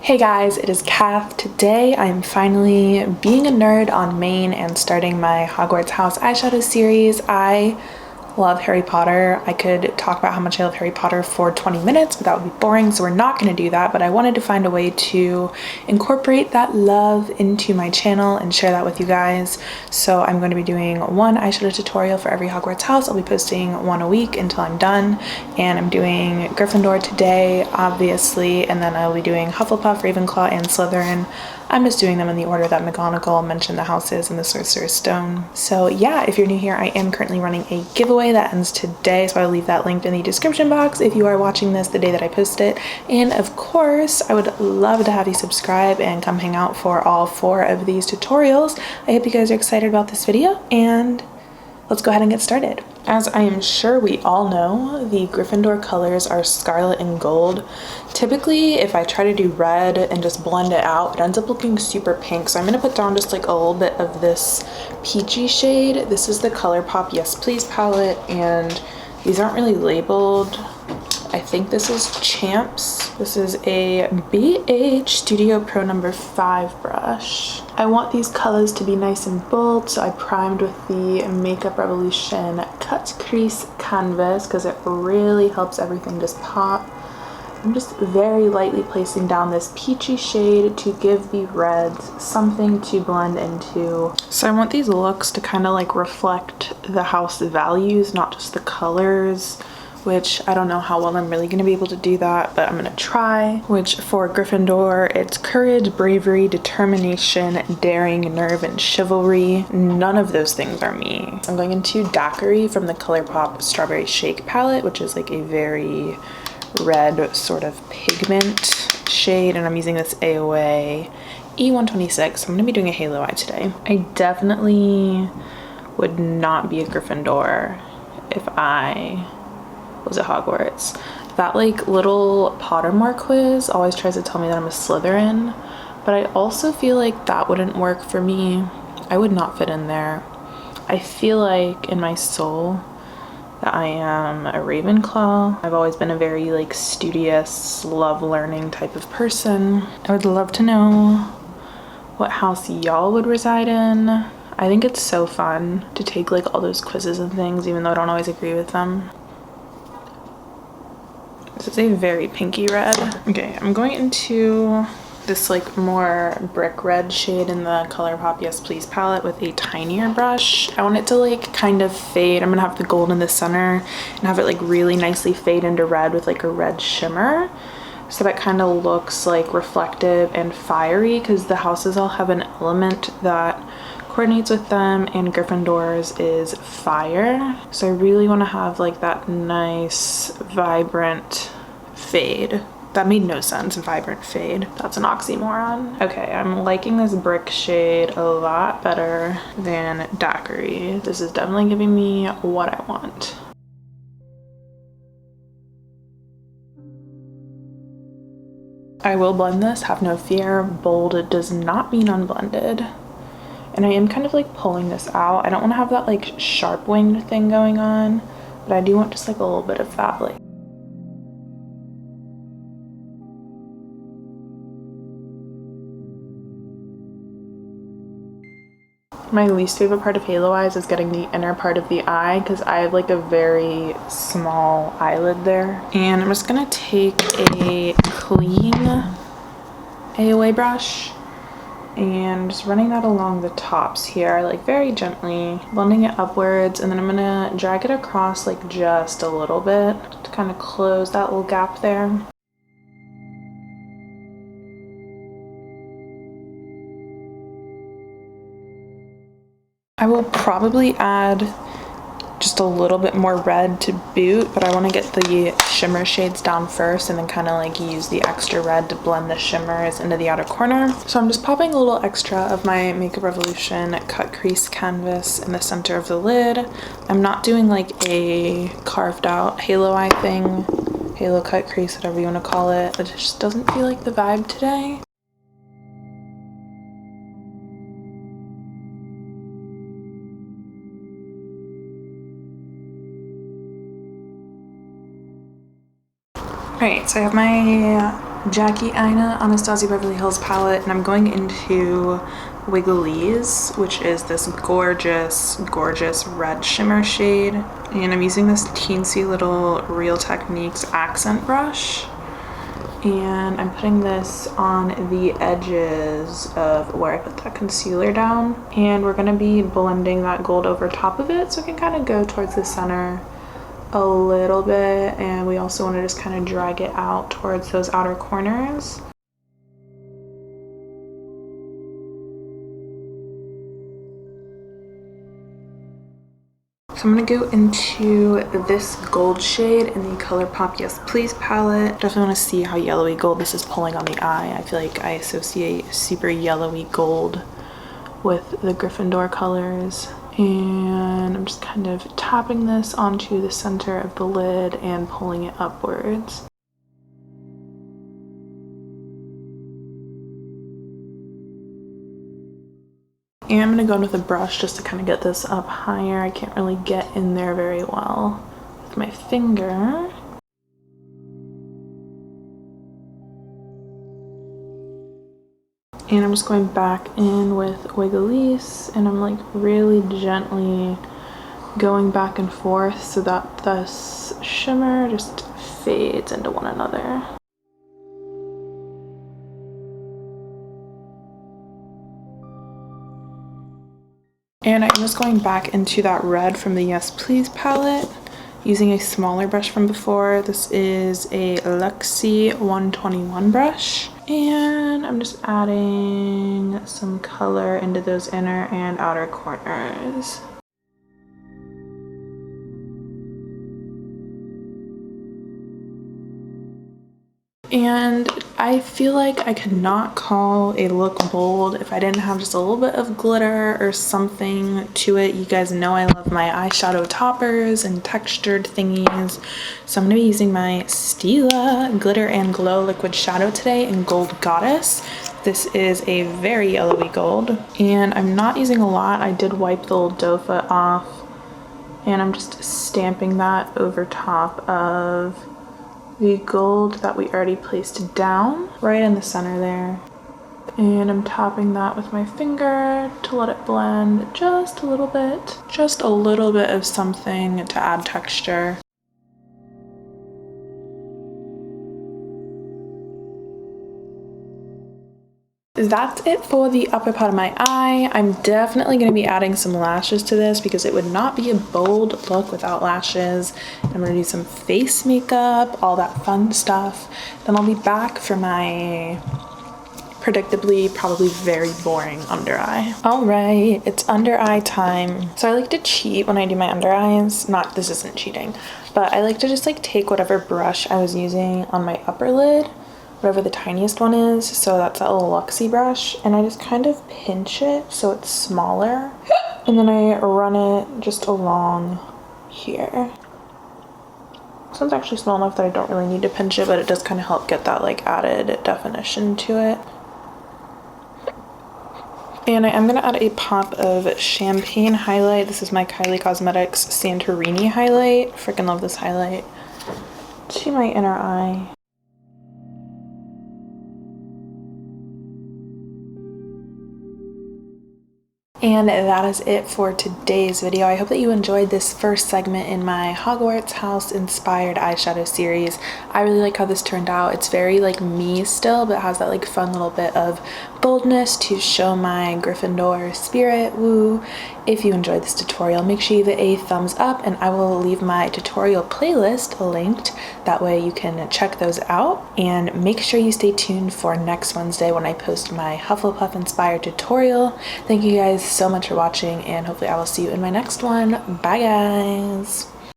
Hey guys, it is Kath. Today I'm finally being a nerd on Maine and starting my Hogwarts House Eyeshadow series. I love Harry Potter. I could talk about how much I love Harry Potter for 20 minutes, but that would be boring, so we're not going to do that. But I wanted to find a way to incorporate that love into my channel and share that with you guys. So I'm going to be doing one eyeshadow tutorial for every Hogwarts house. I'll be posting one a week until I'm done. And I'm doing Gryffindor today, obviously, and then I'll be doing Hufflepuff, Ravenclaw, and Slytherin. I'm just doing them in the order that McGonagall mentioned the houses in the Sorcerer's Stone. So yeah, if you're new here, I am currently running a giveaway that ends today, so I'll leave that linked in the description box if you are watching this the day that I post it. And of course, I would love to have you subscribe and come hang out for all 4 of these tutorials. I hope you guys are excited about this video, and let's go ahead and get started. As I am sure we all know, the Gryffindor colors are scarlet and gold. Typically, if I try to do red and just blend it out, it ends up looking super pink. So I'm gonna put down just like a little bit of this peachy shade. This is the ColourPop Yes Please palette, and these aren't really labeled. I think this is Champs. This is a BH Studio Pro number 5 brush. I want these colors to be nice and bold, so I primed with the Makeup Revolution Cut Crease Canvas because it really helps everything just pop. I'm just very lightly placing down this peachy shade to give the reds something to blend into. So I want these looks to kind of like reflect the house values, not just the colors, which I don't know how well I'm really going to be able to do that, but I'm going to try. Which for Gryffindor, it's courage, bravery, determination, daring, nerve, and chivalry. None of those things are me. I'm going into Daiquiri from the ColourPop Strawberry Shake palette, which is like a very red sort of pigment shade, and I'm using this AOA E126. I'm going to be doing a halo eye today. I definitely would not be a Gryffindor if I was at Hogwarts. That like little Pottermore quiz always tries to tell me that I'm a Slytherin, but I also feel like that wouldn't work for me. I would not fit in there. I feel like in my soul that I am a Ravenclaw. I've always been a very like studious, love learning type of person. I would love to know what house y'all would reside in. I think it's so fun to take like all those quizzes and things, even though I don't always agree with them. This is a very pinky red. Okay, I'm going into this like more brick red shade in the ColourPop Yes Please palette with a tinier brush. I want it to like kind of fade. I'm gonna have the gold in the center and have it like really nicely fade into red with like a red shimmer, so that kind of looks like reflective and fiery, because the houses all have an element that coordinates with them, and Gryffindor's is fire. So I really want to have like that nice vibrant fade. That made no sense, vibrant fade. That's an oxymoron. Okay, I'm liking this brick shade a lot better than Daiquiri. This is definitely giving me what I want. I will blend this, have no fear. Bold does not mean unblended. And I am kind of like pulling this out. I don't want to have that like sharp winged thing going on, but I do want just like a little bit of that like. My least favorite part of halo eyes is getting the inner part of the eye, because I have like a very small eyelid there. And I'm just gonna take a clean AOA brush and just running that along the tops here, like very gently, blending it upwards, and then I'm gonna drag it across like just a little bit to kind of close that little gap there. I will probably add just a little bit more red to boot, but I want to get the shimmer shades down first and then kind of like use the extra red to blend the shimmers into the outer corner. So I'm just popping a little extra of my Makeup Revolution Cut Crease Canvas in the center of the lid. I'm not doing like a carved out halo eye thing, halo cut crease, whatever you want to call it. It just doesn't feel like the vibe today. Alright, so I have my Jackie Aina Anastasia Beverly Hills palette, and I'm going into Wiggley's, which is this gorgeous, gorgeous red shimmer shade. And I'm using this teensy little Real Techniques accent brush. And I'm putting this on the edges of where I put that concealer down. And we're gonna be blending that gold over top of it so it can kind of go towards the center a little bit. And we also want to just kind of drag it out towards those outer corners. So I'm going to go into this gold shade in the ColourPop Yes Please palette. Definitely want to see how yellowy gold this is pulling on the eye. I feel like I associate super yellowy gold with the Gryffindor colors. And I'm just kind of tapping this onto the center of the lid and pulling it upwards. And I'm going to go in with a brush just to kind of get this up higher. I can't really get in there very well with my finger. And I'm just going back in with Wiggley's, and I'm like really gently going back and forth so that this shimmer just fades into one another. And I'm just going back into that red from the Yes Please palette using a smaller brush from before. This is a Luxie 121 brush. And I'm just adding some color into those inner and outer corners. And I feel like I could not call a look bold if I didn't have just a little bit of glitter or something to it. You guys know I love my eyeshadow toppers and textured thingies. So I'm going to be using my Stila Glitter and Glow Liquid Shadow today in Gold Goddess. This is a very yellowy gold. And I'm not using a lot. I did wipe the little doe foot off. And I'm just stamping that over top of the gold that we already placed down right in the center there. And I'm tapping that with my finger to let it blend just a little bit. Just a little bit of something to add texture. That's it for the upper part of my eye. I'm definitely going to be adding some lashes to this because it would not be a bold look without lashes. I'm going to do some face makeup, all that fun stuff. Then I'll be back for my predictably probably very boring under eye. All right, it's under eye time. So I like to cheat when I do my under eyes. Not, this isn't cheating, but I like to just like take whatever brush I was using on my upper lid, whatever the tiniest one is, so that's that little Luxie brush, and I just kind of pinch it so it's smaller, and then I run it just along here. This one's actually small enough that I don't really need to pinch it, but it does kind of help get that like added definition to it. And I am going to add a pop of champagne highlight. This is my Kylie Cosmetics Santorini highlight. Freaking love this highlight. To my inner eye. And that is it for today's video. I hope that you enjoyed this first segment in my Hogwarts House inspired eyeshadow series. I really like how this turned out. It's very like me still, but it has that like fun little bit of boldness to show my Gryffindor spirit. Woo! If you enjoyed this tutorial, make sure you give it a thumbs up, and I will leave my tutorial playlist linked. That way you can check those out, and make sure you stay tuned for next Wednesday when I post my Hufflepuff inspired tutorial. Thank you guys so much for watching, and hopefully I will see you in my next one. Bye guys!